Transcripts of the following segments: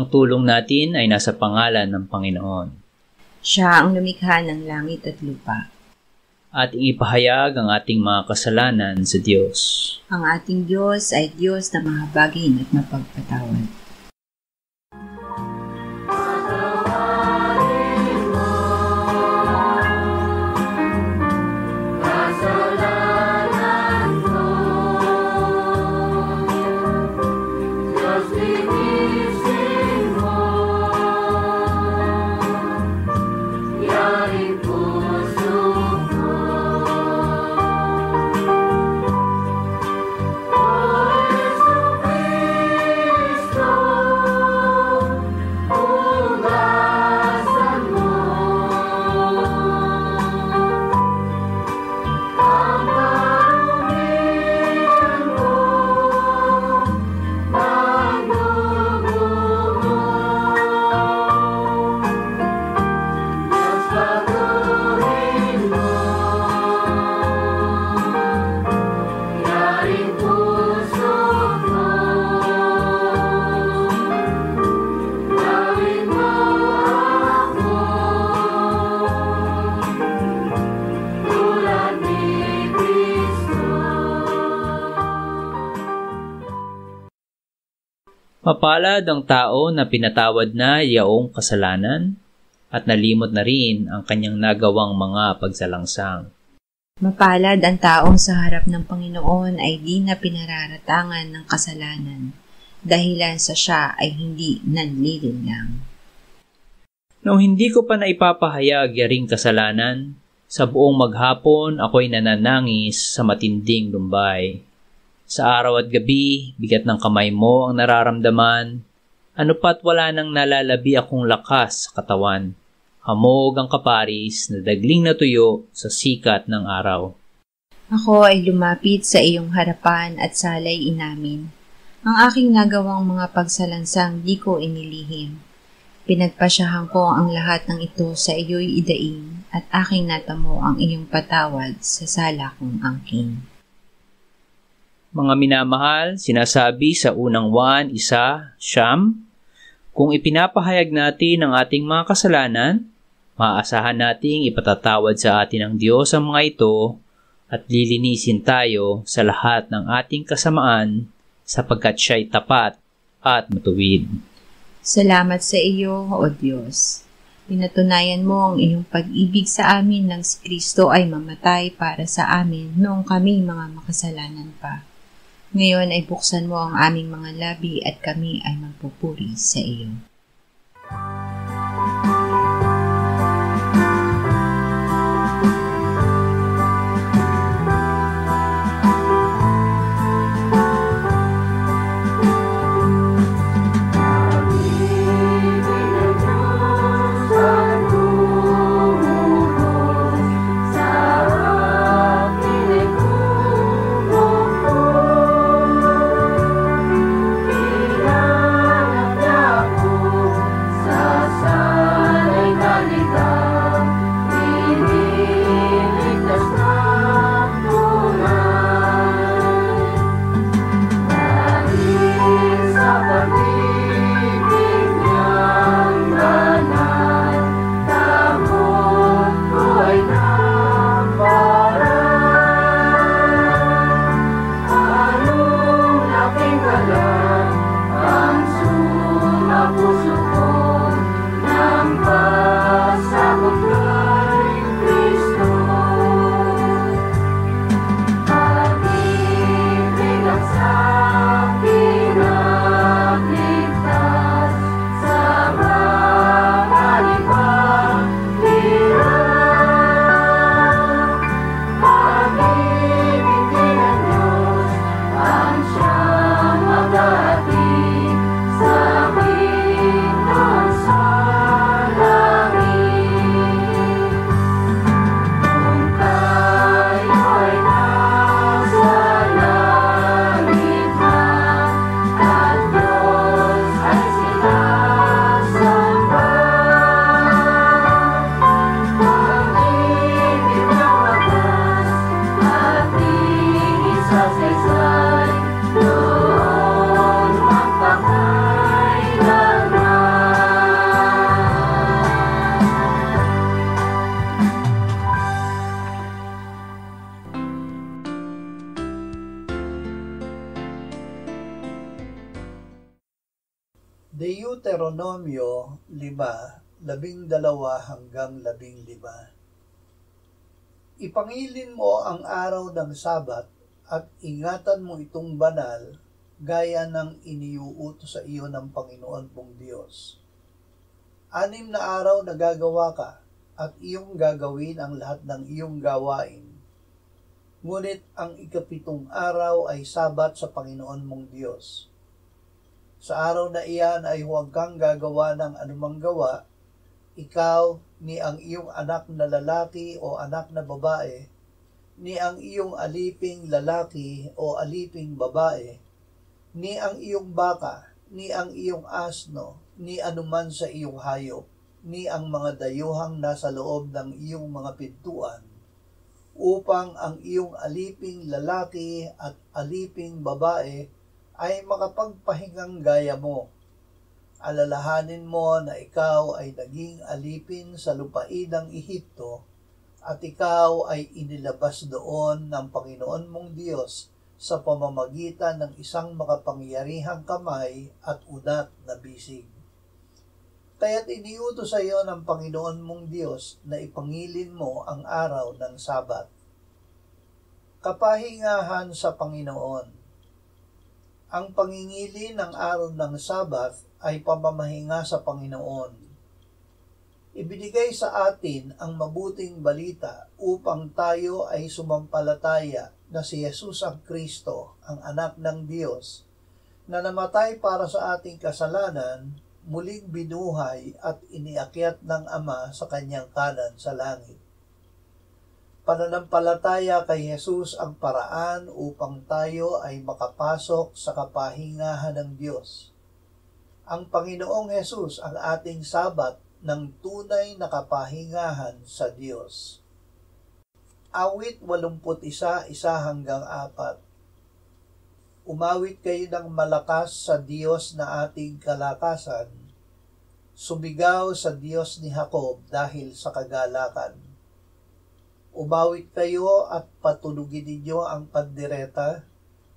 Ang tulong natin ay nasa pangalan ng Panginoon. Siya ang lumikha ng langit at lupa. Ating ipahayag ang ating mga kasalanan sa Diyos. Ang ating Diyos ay Diyos na mahabagin at mapagpatawad. Mapalad ang tao na pinatawad na yaong kasalanan at nalimot na rin ang kanyang nagawang mga pagsalangsang. Mapalad ang taong sa harap ng Panginoon ay di na pinararatangan ng kasalanan, dahilan sa siya ay hindi nanlilinlang. Nung hindi ko pa naipapahayag yaring kasalanan, sa buong maghapon ako'y nananangis sa matinding lumbay. Sa araw at gabi, bigat ng kamay mo ang nararamdaman. Ano pa't wala nang nalalabi akong lakas sa katawan. Hamog ang kaparis na dagling na tuyo sa sikat ng araw. Ako ay lumapit sa iyong harapan at salay inamin. Ang aking nagawang mga pagsalansang di ko inilihim. Pinagpasyahan ko ang lahat ng ito sa iyo'y idaing at aking natamo ang iyong patawad sa sala kong angking. Mga minamahal, sinasabi sa unang Juan 1:9, kung ipinapahayag natin ang ating mga kasalanan, maaasahan nating ipatatawad sa atin ng Diyos ang mga ito at lilinisin tayo sa lahat ng ating kasamaan sapagkat siya'y tapat at matuwid. Salamat sa iyo, O Diyos. Pinatunayan mo ang iyong pag-ibig sa amin nang si Kristo ay mamatay para sa amin noong kami mga makasalanan pa. Ngayon ay buksan mo ang aming mga labi at kami ay magpupuri sa iyo. Sa Deuteronomio 5:12-15. Ipangilin mo ang araw ng Sabat at ingatan mo itong banal gaya ng iniuutos sa iyo ng Panginoon mong Diyos. 6 na araw na gagawa ka at iyong gagawin ang lahat ng iyong gawain. Ngunit ang 7 araw ay Sabat sa Panginoon mong Diyos. Sa araw na iyan ay huwag kang gagawa ng anumang gawa, ikaw, ni ang iyong anak na lalaki o anak na babae, ni ang iyong aliping lalaki o aliping babae, ni ang iyong baka, ni ang iyong asno, ni anuman sa iyong hayop, ni ang mga dayuhang nasa loob ng iyong mga pintuan, upang ang iyong aliping lalaki at aliping babae ay makapagpahingang gaya mo. Alalahanin mo na ikaw ay naging alipin sa lupain ng Ehipto at ikaw ay inilabas doon ng Panginoon mong Diyos sa pamamagitan ng isang makapangyarihang kamay at unat na bisig. Kaya't iniutos sa iyo ng Panginoon mong Diyos na ipangilin mo ang araw ng Sabat. Kapahingahan sa Panginoon. Ang pangingili ng araw ng Sabat ay pamamahinga sa Panginoon. Ibinigay sa atin ang mabuting balita upang tayo ay sumampalataya na si Jesus ang Kristo, ang anak ng Diyos, na namatay para sa ating kasalanan, muling binuhay at iniakyat ng Ama sa kanyang kanan sa langit. Pananampalataya kay Jesus ang paraan upang tayo ay makapasok sa kapahingahan ng Diyos. Ang Panginoong Jesus ang ating Sabat ng tunay na kapahingahan sa Diyos. Awit 81:1-4. Umawit kayo ng malakas sa Diyos na ating kalakasan. Sumigaw sa Diyos ni Jacob dahil sa kagalakan. Umawit kayo at patulugin ninyo ang pandereta,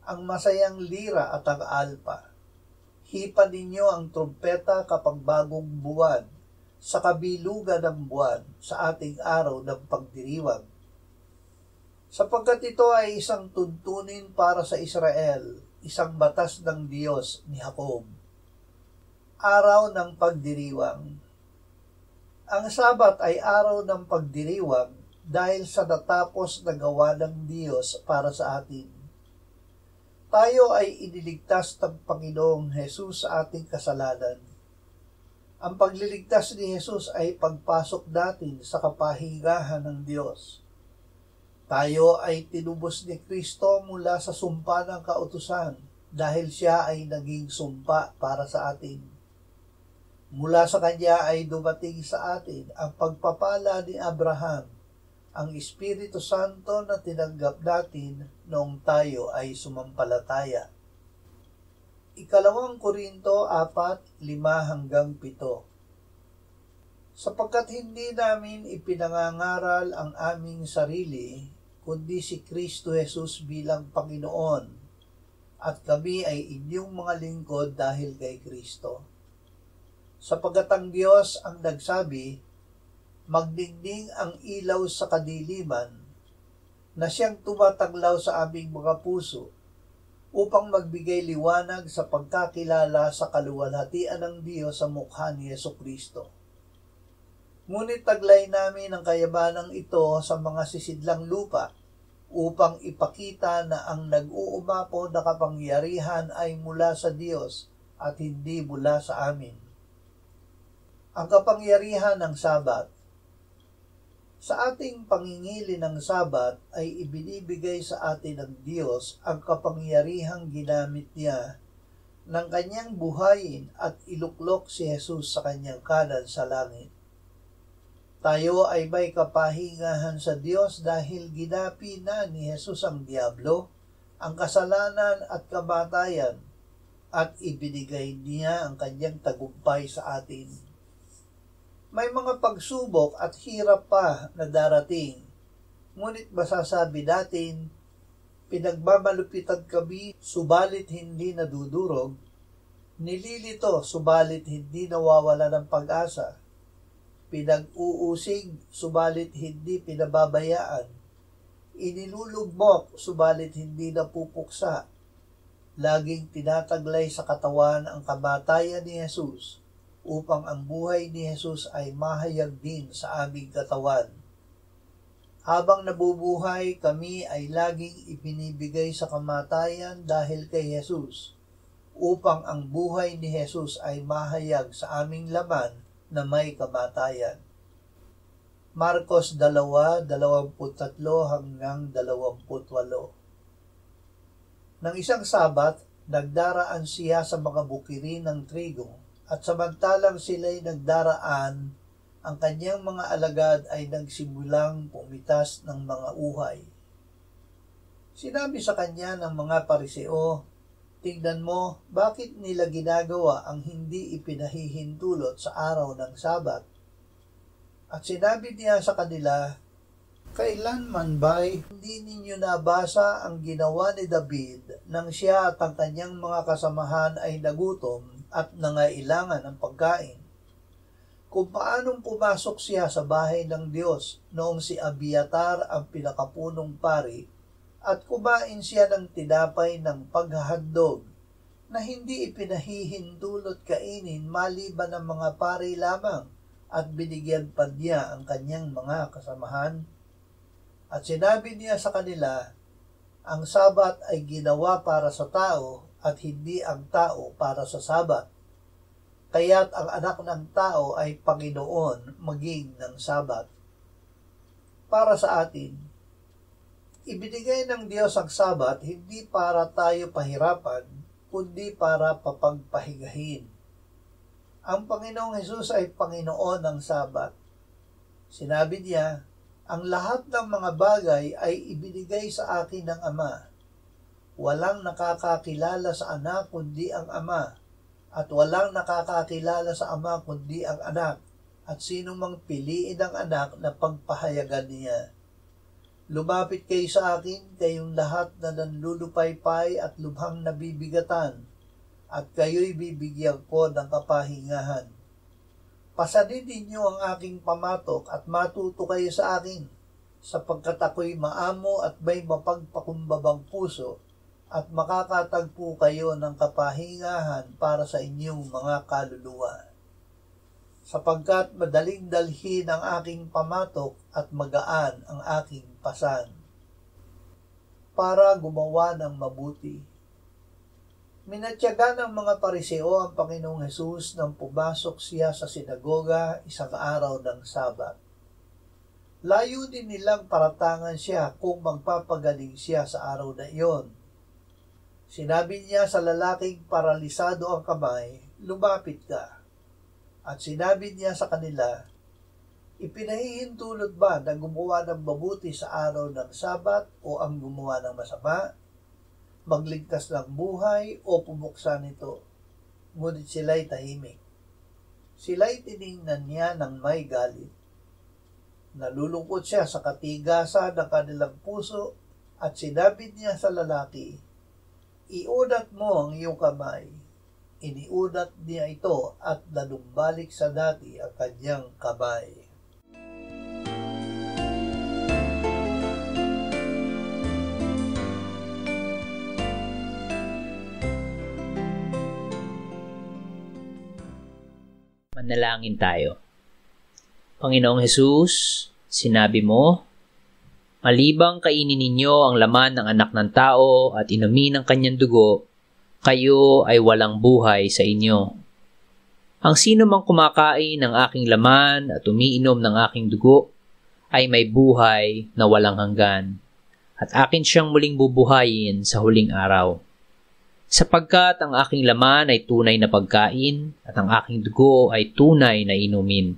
ang masayang lira at ang alpa. Hipan ninyo ang trumpeta kapag bagong buwan, sa kabilugan ng buwan, sa ating araw ng pagdiriwang. Sapagkat ito ay isang tuntunin para sa Israel, isang batas ng Diyos ni Jacob. Araw ng pagdiriwang. Ang Sabat ay araw ng pagdiriwang dahil sa natapos na gawa ng Diyos para sa atin. Tayo ay iniligtas ng Panginoong Jesus sa ating kasalanan. Ang pagliligtas ni Jesus ay pagpasok natin sa kapahingahan ng Diyos. Tayo ay tinubos ni Kristo mula sa sumpa ng kautusan dahil siya ay naging sumpa para sa atin. Mula sa kanya ay dumating sa atin ang pagpapala ni Abraham, ang Espiritu Santo na tinanggap natin noong tayo ay sumampalataya. 2 Korinto 4:5-7. Sapagkat hindi namin ipinangangaral ang aming sarili, kundi si Kristo Jesus bilang Panginoon, at kami ay inyong mga lingkod dahil kay Kristo. Sapagkat ang Diyos ang nagsabi, magdingding ang ilaw sa kadiliman, na siyang tumataglaw sa aming mga puso, upang magbigay liwanag sa pagkakilala sa kaluwalhatian ng Diyos sa mukha ni Jesucristo. Ngunit taglay namin ang kayabanang ito sa mga sisidlang lupa, upang ipakita na ang nag-uumapaw na kapangyarihan ay mula sa Diyos at hindi mula sa amin. Ang kapangyarihan ng Sabat. Sa ating pangingili ng Sabat ay ibinibigay sa atin ng Diyos ang kapangyarihang ginamit niya ng kanyang buhayin at iluklok si Jesus sa kanyang kanan sa langit. Tayo ay may kapahingahan sa Diyos dahil ginapi na ni Jesus ang diablo, ang kasalanan at kamatayan, at ibinigay niya ang kanyang tagumpay sa atin. May mga pagsubok at hirap pa na darating, ngunit masasabi natin, pinagmamalupitan kami subalit hindi nadudurog, Nililito subalit hindi nawawala ng pag-asa. Pinag-uusig subalit hindi pinababayaan. Inilulugbok subalit hindi napupuksa. Laging tinataglay sa katawan ang kamatayan ni Jesus upang ang buhay ni Jesus ay mahayag din sa aming katawan. Habang nabubuhay, kami ay laging ibinibigay sa kamatayan dahil kay Jesus, upang ang buhay ni Jesus ay mahayag sa aming laman na may kamatayan. Marcos 2:23-28. Nang isang Sabat, nagdaraan siya sa mga bukirin ng trigo, at samantalang sila'y nagdaraan, ang kanyang mga alagad ay nagsimulang pumitas ng mga uhay. Sinabi sa kanya ng mga Pariseo, "Tingnan mo, bakit nila ginagawa ang hindi ipinahihintulot sa araw ng Sabat?" At sinabi niya sa kanila, "Kailanman ba'y hindi ninyo nabasa ang ginawa ni David nang siya at ang kanyang mga kasamahan ay nagutom at nangailangan ng pagkain? Kung paanong pumasok siya sa bahay ng Diyos noong si Abiatar ang pinakapunong pari at kumain siya ng tinapay ng paghahandog na hindi ipinahihintulot kainin maliban ng mga pari lamang at binigyan pa niya ang kanyang mga kasamahan?" At sinabi niya sa kanila, "Ang Sabat ay ginawa para sa tao at hindi ang tao para sa Sabat. Kaya't ang anak ng tao ay Panginoon maging ng Sabat." Para sa atin, ibinigay ng Diyos ang Sabat hindi para tayo pahirapan, kundi para papagpahingahin. Ang Panginoong Hesus ay Panginoon ng Sabat. Sinabi niya, "Ang lahat ng mga bagay ay ibinigay sa akin ng Ama. Walang nakakakilala sa anak kundi ang Ama, at walang nakakakilala sa Ama kundi ang anak, at sino mang piliin ang anak na pagpahayagan niya. Lumapit kayo sa akin, kayong lahat na nanlulupaypay at lubhang nabibigatan, at kayo'y bibigyan ko ng kapahingahan. Pasanin ninyo ang aking pamatok at matuto kayo sa akin, sapagkat ako'y maamo at may mapagpakumbabang puso, at makakatagpo kayo ng kapahingahan para sa inyong mga kaluluwa. Sapagkat madaling dalhin ang aking pamatok at magaan ang aking pasan." Para gumawa ng mabuti. Minatyaga ng mga Pariseo ang Panginoong Hesus nang pumasok siya sa sinagoga isang araw ng Sabat. Layunin nilang paratangan siya kung magpapagaling siya sa araw na iyon. Sinabi niya sa lalaking paralisado ang kamay, "Lumapit ka." At sinabi niya sa kanila, "Ipinahihintulot ba na gumawa ng mabuti sa araw ng Sabat o ang gumawa ng masama? Magligtas ng buhay o pumuksa nito?" Ngunit sila'y tahimik. Sila'y tiningnan niya ng may galit. Nalulungkot siya sa katigasan ng kanilang puso at sinabi niya sa lalaki, "Iunat mo ang iyong kamay." Iniunat niya ito at nanumbalik sa dati ang kanyang kamay. Manalangin tayo. Panginoong Hesus, sinabi mo, "Malibang kainin ninyo ang laman ng anak ng tao at inumin ang kanyang dugo, kayo ay walang buhay sa inyo. Ang sino mang kumakain ng aking laman at umiinom ng aking dugo ay may buhay na walang hanggan, at akin siyang muling bubuhayin sa huling araw. Sapagkat ang aking laman ay tunay na pagkain at ang aking dugo ay tunay na inumin.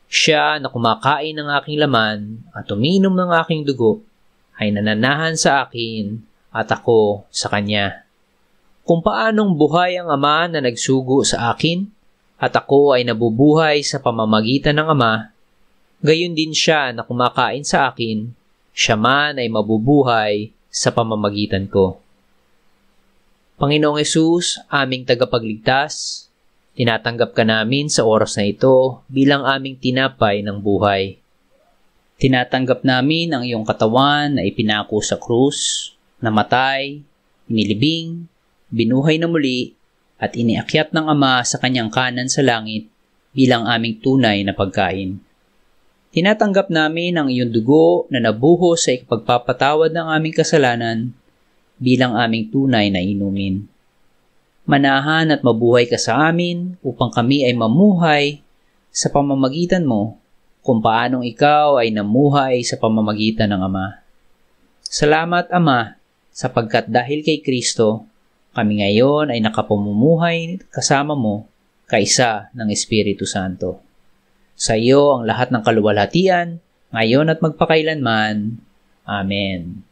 Siya na kumakain ng aking laman at umiinom ng aking dugo ay nananahan sa akin at ako sa kanya. Kung paanong buhay ang Ama na nagsugo sa akin at ako ay nabubuhay sa pamamagitan ng Ama, gayon din siya na kumakain sa akin, siya man ay mabubuhay sa pamamagitan ko." Panginoong Hesus, aming tagapagligtas, tinatanggap ka namin sa oras na ito bilang aming tinapay ng buhay. Tinatanggap namin ang iyong katawan na ipinako sa krus, namatay, inilibing, binuhay na muli, at iniakyat ng Ama sa kanyang kanan sa langit bilang aming tunay na pagkain. Tinatanggap namin ang iyong dugo na nabuhos sa ikapagpapatawad ng aming kasalanan bilang aming tunay na inumin. Manahan at mabuhay ka sa amin upang kami ay mamuhay sa pamamagitan mo kung paanong ikaw ay namuhay sa pamamagitan ng Ama. Salamat, Ama, sapagkat dahil kay Kristo, kami ngayon ay nakapamumuhay kasama mo kaisa ng Espiritu Santo. Sa iyo ang lahat ng kaluwalhatian, ngayon at magpakailanman. Amen.